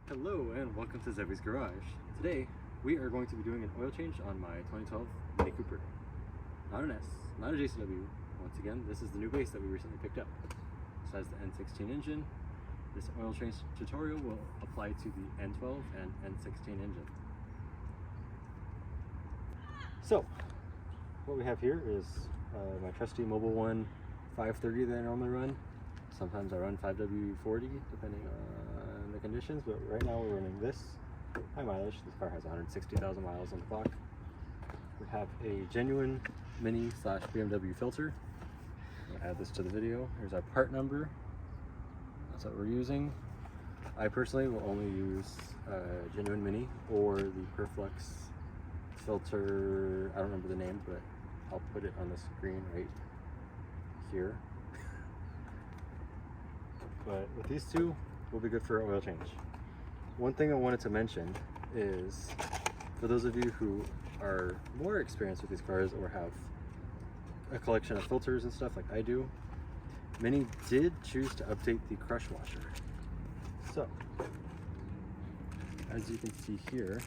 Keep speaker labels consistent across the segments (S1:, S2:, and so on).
S1: Hello and welcome to Zevy's Garage. Today we are going to be doing an oil change on my 2012 Mini Cooper. Not an S, not a JCW. Once again, this is the new base that we recently picked up. This has the N16 engine. This oil change tutorial will apply to the N12 and N16 engine. So, what we have here is my trusty Mobile One 530 that I normally run. Sometimes I run 5W40 depending on the conditions, but right now we're running this high mileage. This car has 160,000 miles on the clock. We have a genuine Mini / BMW filter. I'll add this to the video. Here's our part number. That's what we're using. I personally will only use genuine Mini or the Perflex filter. I don't remember the name, but I'll put it on the screen right here. But with these two, we'll be good for oil change. One thing I wanted to mention is, for those of you who are more experienced with these cars or have a collection of filters and stuff like I do, Mini did choose to update the crush washer. So, as you can see here,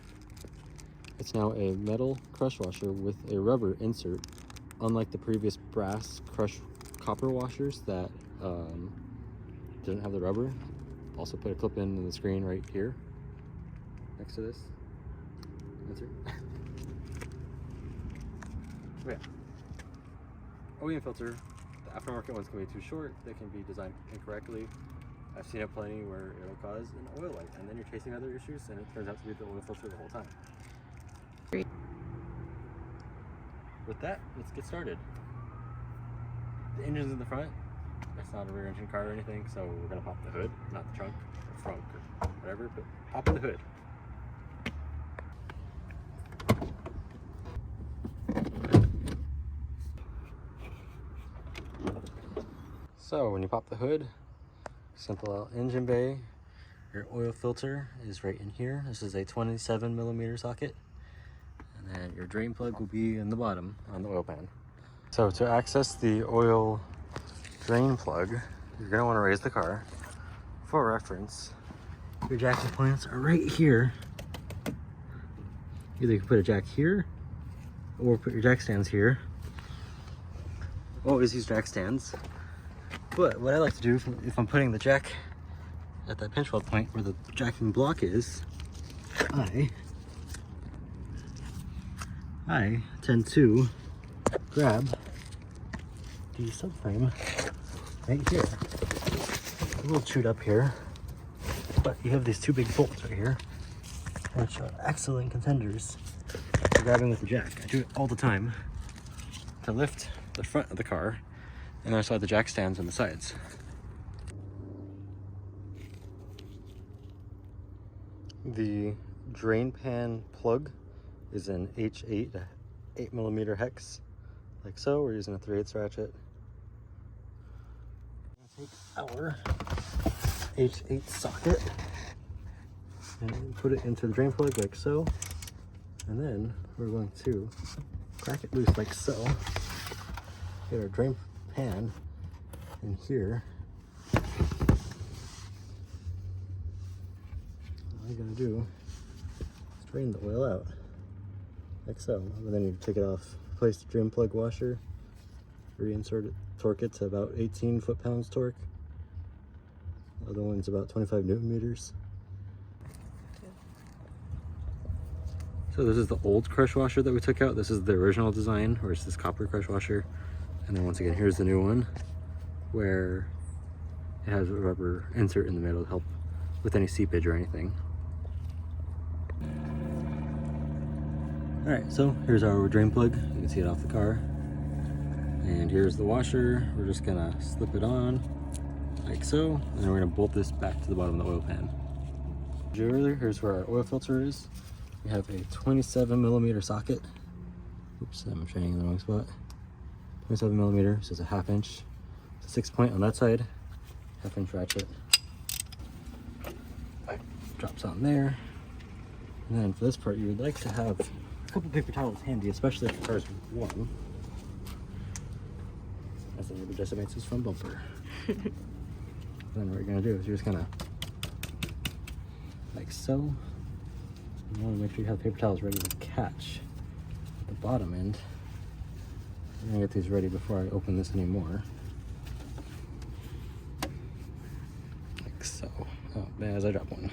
S1: it's now a metal crush washer with a rubber insert, unlike the previous brass copper washers that didn't have the rubber. Also put a clip in the screen right here next to this insert. So yeah, OEM filter. The aftermarket ones can be too short. They can be designed incorrectly. I've seen it plenty where it'll cause an oil light and then you're chasing other issues and it turns out to be the oil filter the whole time. With that, let's get started. The engine's in the front. It's not a rear engine car or anything, so we're gonna pop the hood, not the trunk or front or whatever, but pop in the hood. So when you pop the hood, simple out engine bay. Your oil filter is right in here. This is a 27mm socket. And then your drain plug will be in the bottom on the oil pan. So to access the oil drain plug, you're going to want to raise the car. For reference, your jacking points are right here. Either you can put a jack here or put your jack stands here. Always use jack stands. But what I like to do if I'm putting the jack at that pinch weld point where the jacking block is, I tend to grab the subframe right here. A little chewed up here, but you have these two big bolts right here, which are excellent contenders for grabbing with the jack. I do it all the time to lift the front of the car, and I also have the jack stands on the sides. The drain pan plug is an H8 8mm hex, like so. We're using a 3/8 ratchet. Take our H8 socket and put it into the drain plug like so, and then we're going to crack it loose like so. Get our drain pan in here. All you gotta do is drain the oil out like so, and then you take it off. Replace the drain plug washer, reinsert it, torque it to about 18 foot-pounds torque. The other one's about 25 Newton meters. So this is the old crush washer that we took out. This is the original design, where it's this copper crush washer. And then once again, here's the new one, where it has a rubber insert in the middle to help with any seepage or anything. All right, so here's our drain plug. You can see it off the car. And here's the washer. We're just gonna slip it on like so, and then we're gonna bolt this back to the bottom of the oil pan. Earlier, here's where our oil filter is. We have a 27mm socket. Oops, I'm shining in the wrong spot. 27mm, so it's a 1/2 inch. It's a 6-point on that side, 1/2 inch ratchet. Drops on there. And then for this part, you would like to have a couple paper towels handy, especially if the car's warm. As the neighbor decimates his front bumper. Then what you're gonna do is you're just gonna like so. You want to make sure you have paper towels ready to catch at the bottom end. I'm gonna get these ready before I open this anymore. Like so. Oh, as I drop one.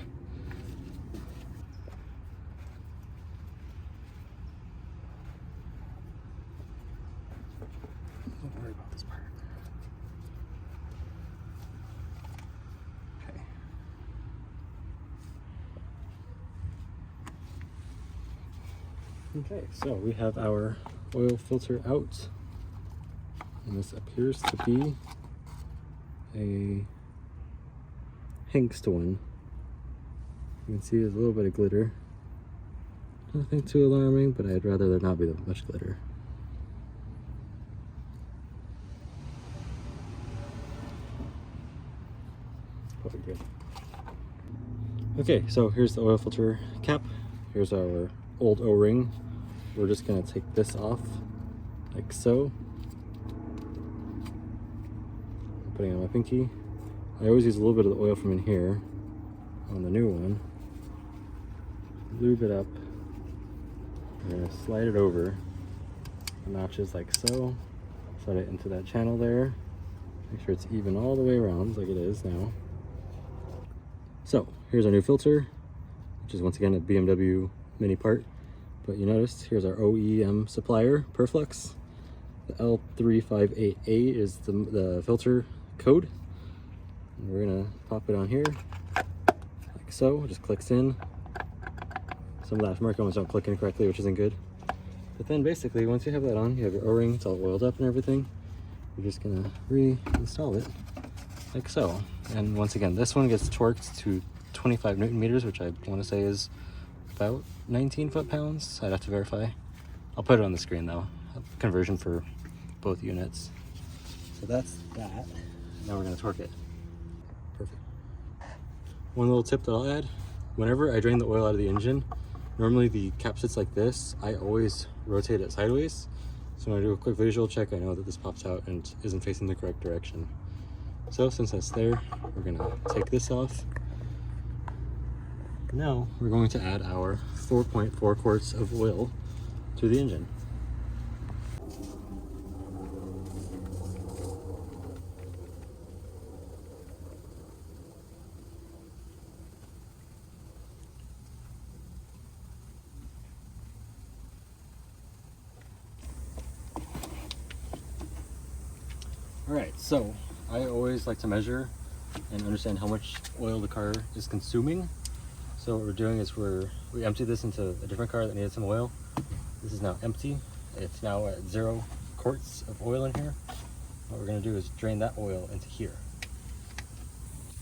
S1: Don't worry about this part. Okay. Okay, so we have our oil filter out. And this appears to be a Hengst one. You can see there's a little bit of glitter. Nothing too alarming, but I'd rather there not be that much glitter. Probably good. Okay, so here's the oil filter cap. Here's our old O-ring. We're just gonna take this off like so. Putting on my pinky. I always use a little bit of the oil from in here on the new one. Lube it up. I'm gonna slide it over the notches like so. Slide it into that channel there. Make sure it's even all the way around like it is now. So here's our new filter, which is once again a BMW mini part. But you notice here's our OEM supplier, Perflux. The L358A is the filter code. And we're gonna pop it on here like so. It just clicks in. Some of the aftermarket ones don't click in correctly, which isn't good. But then basically once you have that on, you have your O-ring, it's all oiled up and everything. You're just gonna reinstall it like so. And once again, this one gets torqued to 25 Newton meters, which I want to say is about 19 foot-pounds. I'd have to verify. I'll put it on the screen though. Conversion for both units. So that's that. Now we're gonna torque it. Perfect. One little tip that I'll add, whenever I drain the oil out of the engine, normally the cap sits like this. I always rotate it sideways. So when I do a quick visual check, I know that this pops out and isn't facing the correct direction. So since that's there, we're gonna take this off. Now we're going to add our 4.4 quarts of oil to the engine. Alright, so I always like to measure and understand how much oil the car is consuming. So what we're doing is we emptied this into a different car that needed some oil. This is now empty. It's now at 0 quarts of oil in here. What we're gonna do is drain that oil into here.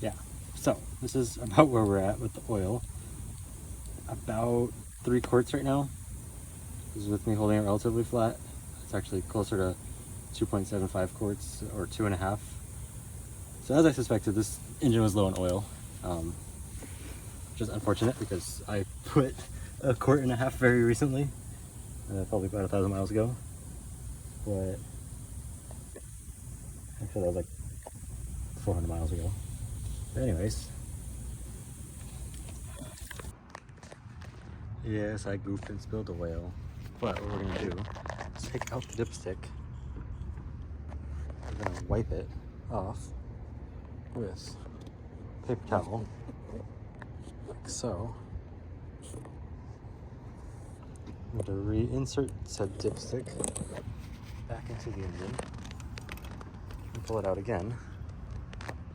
S1: Yeah, so this is about where we're at with the oil. About 3 quarts right now. This is with me holding it relatively flat. It's actually closer to 2.75 quarts or 2.5. So as I suspected, this engine was low on oil, which is unfortunate because I put 1.5 quarts very recently, probably about 1,000 miles ago. But actually that was like 400 miles ago. But anyways, yes, I goofed and spilled the oil. But what we're gonna do is take out the dipstick. We're gonna wipe it off with paper towel, like so. I'm going to reinsert said dipstick back into the engine and pull it out again.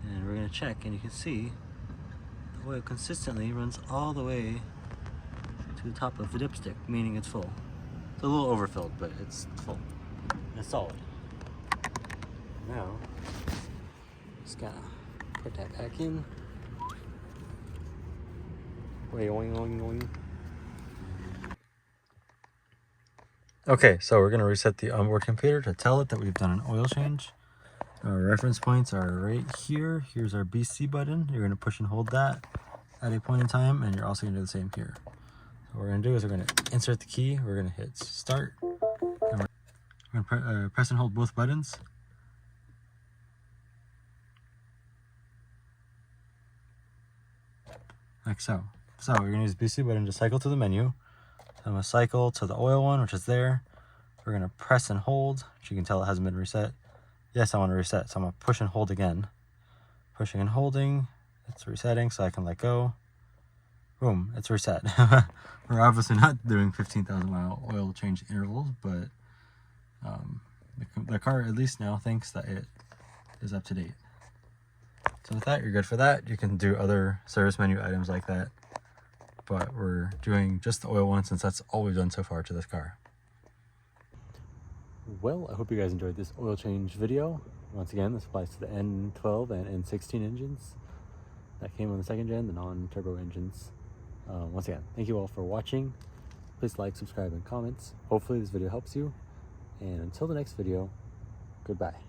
S1: And we're going to check, and you can see the oil consistently runs all the way to the top of the dipstick, meaning it's full. It's a little overfilled, but it's full. And it's solid. Now, just gotta put that back in. Oing. Okay, so we're gonna reset the onboard computer to tell it that we've done an oil change. Our reference points are right here. Here's our BC button. You're gonna push and hold that at a point in time, and you're also gonna do the same here. So what we're gonna do is we're gonna insert the key. We're gonna hit start, and we're gonna press and hold both buttons. Like so. So we're gonna use the BC button to cycle to the menu. So I'm gonna cycle to the oil one, which is there. We're gonna press and hold, which you can tell it hasn't been reset. Yes, I want to reset, so I'm gonna push and hold again. Pushing and holding, it's resetting, so I can let go. Boom, it's reset. We're obviously not doing 15,000 mile oil change intervals, but the car at least now thinks that it is up to date. So with that, you're good for that. You can do other service menu items like that, but we're doing just the oil one since that's all we've done so far to this car. Well, I hope you guys enjoyed this oil change video. Once again, this applies to the N12 and N16 engines that came on the second gen, the non-turbo engines. Once again, thank you all for watching. Please like, subscribe, and comments. Hopefully this video helps you. And until the next video, goodbye.